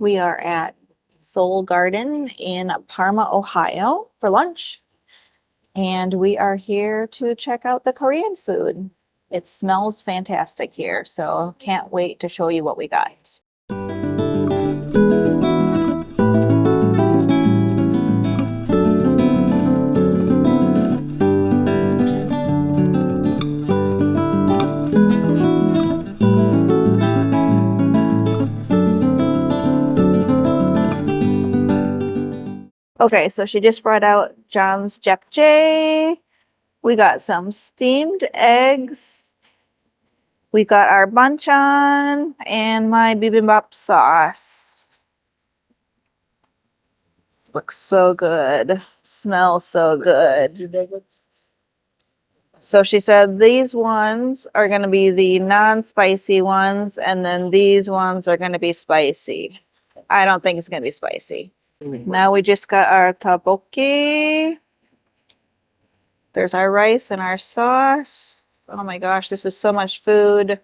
We are at Seoul Garden in Parma, Ohio for lunch. And we are here to check out the Korean food. It smells fantastic here, so can't wait to show you what we got. Okay, so she just brought out John's Japchae. We got some steamed eggs. We got our banchan and my bibimbap sauce. Looks so good. Smells so good. So she said these ones are going to be the non-spicy ones, and then these ones are going to be spicy. I don't think it's going to be spicy. Now we just got our tteokbokki. There's our rice and our sauce. Oh my gosh, this is so much food.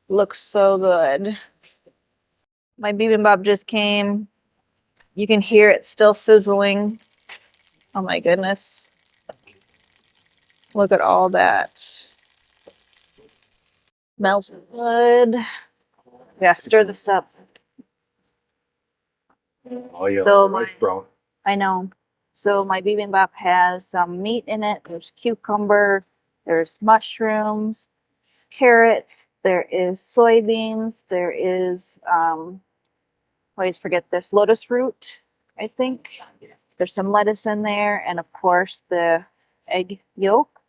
Looks so good. My bibimbap just came. You can hear it still sizzling. Oh my goodness. Look at all that. Smells good. Yeah, stir this up. Oh yeah, So rice brown. I know. So my bibimbap has some meat in it. There's cucumber, there's mushrooms, carrots, there is soybeans, there is always forget this, lotus root, I think. There's some lettuce in there, and of course the egg yolk.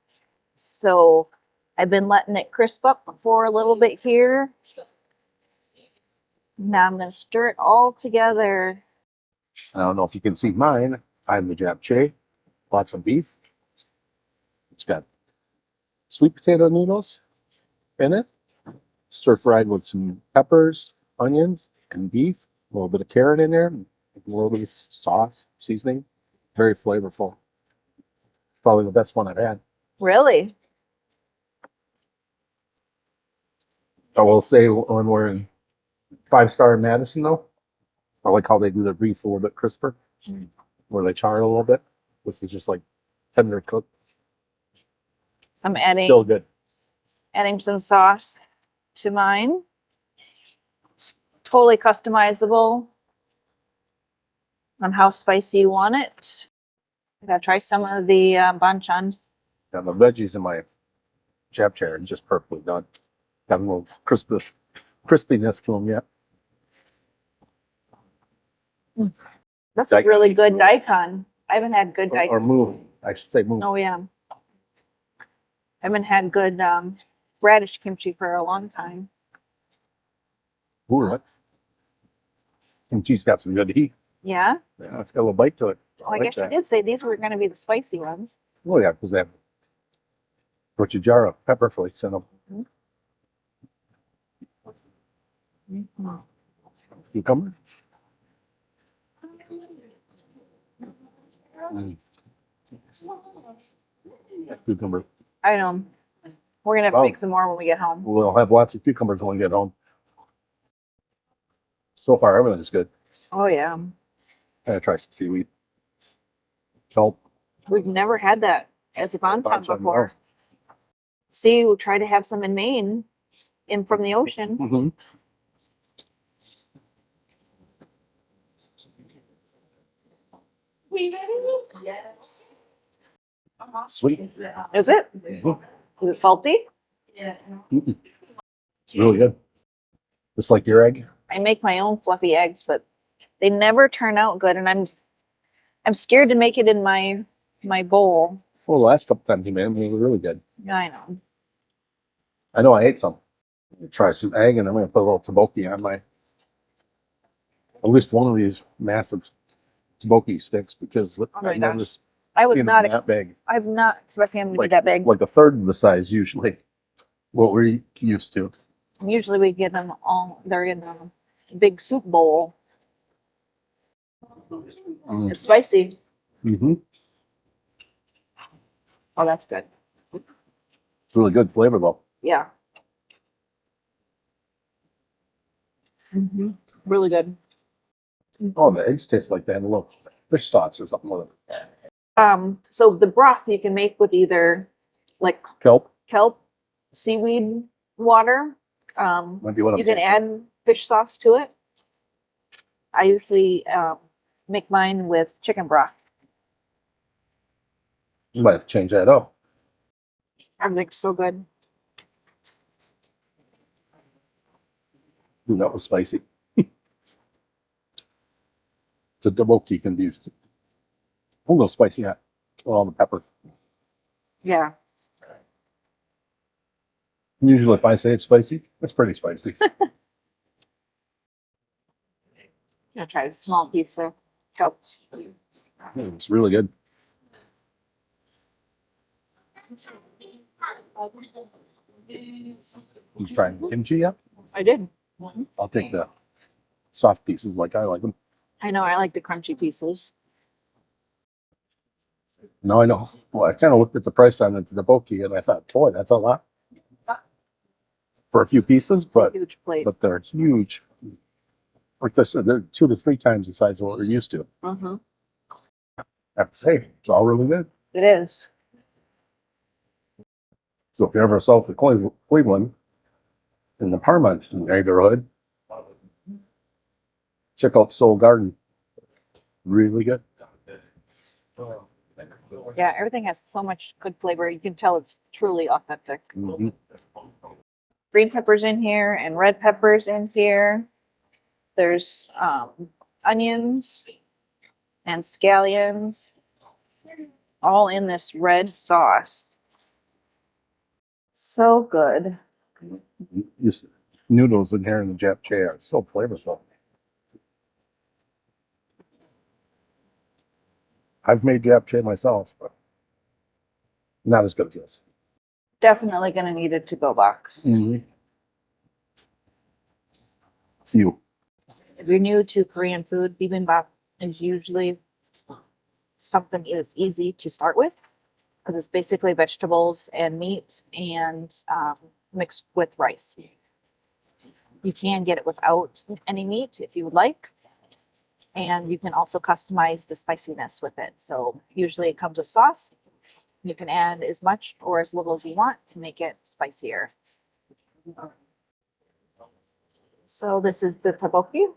So I've been letting it crisp up for a little bit here. Now I'm going to stir it all together. I don't know if you can see mine. I have the Japchae, lots of beef. It's got sweet potato noodles in it, stir fried with some peppers, onions, and beef. A little bit of carrot in there, and a little bit of sauce, seasoning. Very flavorful. Probably the best one I've had. Really? I will say when we're in 5-star in Madison, though, I like how they do their beef a little bit crisper, where they char it a little bit. This is just like tender cooked. So I'm Still good. adding some sauce to mine. It's totally customizable on how spicy you want it. I gotta try some of the banchan. And the veggies in my Japchae are just perfectly done. Got a little crispiness to them yet. That's a really good daikon. I haven't had good daikon. Or move. I should say move. Oh yeah. I haven't had good radish kimchi for a long time. Ooh, right. Kimchi's got some good heat. Yeah? Yeah, it's got a little bite to it. Well, I guess you did say these were going to be the spicy ones. Oh yeah, because they have gochujara pepper flakes in them. Cucumber. Cucumber. I know. We're going to have to make some more when we get home. We'll have lots of cucumbers when we get home. So far, everything's good. Oh, yeah. I'm gonna try some seaweed. Kelp. We've never had that as a banchan before. See, we'll try to have some in Maine, from the ocean. Mm-hmm. Yes. Sweet. Is it? Mm-hmm. Is it salty? Yeah. It's really good. Just like your egg. I make my own fluffy eggs, but they never turn out good, and I'm scared to make it in my bowl. Well, the last couple times you made them, they were really good. Yeah, I know. I know I ate some. Try some egg, and I'm going to put a little tteokbokki on my, at least one of these massive tteokbokki sticks, because I would not that big. I'm not expecting them to be that big. Like a third of the size usually. What we're used to. Usually we get them all. They're in a big soup bowl. It's spicy. Mm-hmm. Oh, that's good. It's really good flavor though. Yeah. Really good. Oh, the eggs taste like they had a little fish sauce or something with it. So the broth you can make with either like Kelp kelp, seaweed water. might be what I'm You can tasting. add fish sauce to it. I usually make mine with chicken broth. You might have to change that up. Everything's so good. Ooh, that was spicy. The tteokbokki can be a little spicy, yeah. All the pepper. Yeah. Usually, if I say it's spicy, it's pretty spicy. I'm gonna try a small piece of kelp. It's really good. You trying kimchi yet? I did. I'll take the soft pieces like I like them. I know I like the crunchy pieces. Now I know. Well, I kind of looked at the price on the tteokbokki and I thought, boy, that's a lot for a few pieces, but Huge plate. they're huge. Like I said, they're 2 to 3 times the size of what we're used to. Mm-hmm. I have to say, it's all really good. It is. So if you're ever south of Cleveland, in the Parma neighborhood, check out Seoul Garden. Really good. Yeah, everything has so much good flavor. You can tell it's truly authentic. Mhm. Green peppers in here and red peppers in here. There's onions and scallions all in this red sauce. So good. Just noodles in here in the Japchae are so flavorful. I've made Japchae myself, but not as good as this. Definitely gonna need a to-go box. Few. If you're new to Korean food, bibimbap is usually something that's easy to start with because it's basically vegetables and meat and mixed with rice. You can get it without any meat if you would like. And you can also customize the spiciness with it. So usually it comes with sauce. You can add as much or as little as you want to make it spicier. So this is the tteokbokki.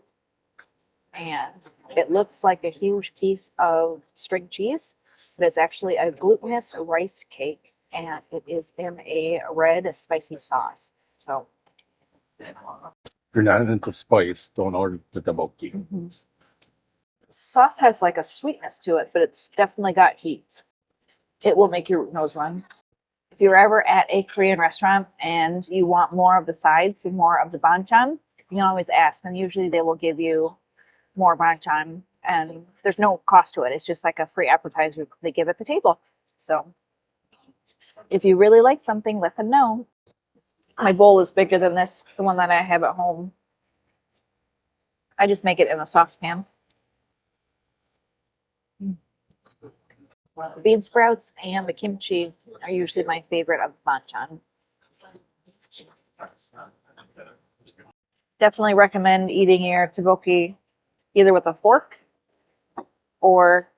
And it looks like a huge piece of string cheese, but it's actually a glutinous rice cake. And it is in a red spicy sauce. So If you're not into spice, don't order the tteokbokki. sauce has like a sweetness to it, but it's definitely got heat. It will make your nose run. If you're ever at a Korean restaurant and you want more of the sides and more of the banchan, you can always ask, and usually they will give you more banchan, and there's no cost to it. It's just like a free appetizer they give at the table. So if you really like something, let them know. My bowl is bigger than this, the one that I have at home. I just make it in a saucepan. The bean sprouts and the kimchi are usually my favorite of the banchan. Definitely recommend eating your tteokbokki either with a fork or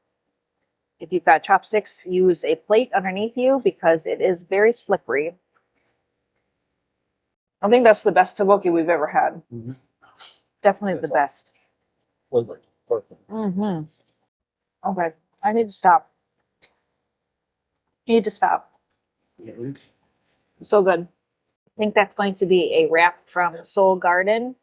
if you've got chopsticks, use a plate underneath you because it is very slippery. I think that's the best tteokbokki we've ever had. Definitely the best. Mm-hmm. Okay, I need to stop. Need to stop. So good. I think that's going to be a wrap from Seoul Garden.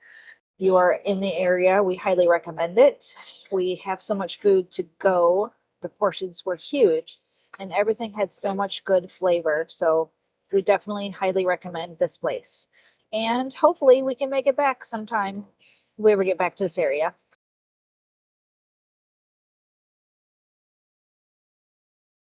You are in the area, we highly recommend it. We have so much food to go. The portions were huge and everything had so much good flavor. So we definitely highly recommend this place. And hopefully we can make it back sometime if we ever get back to this area.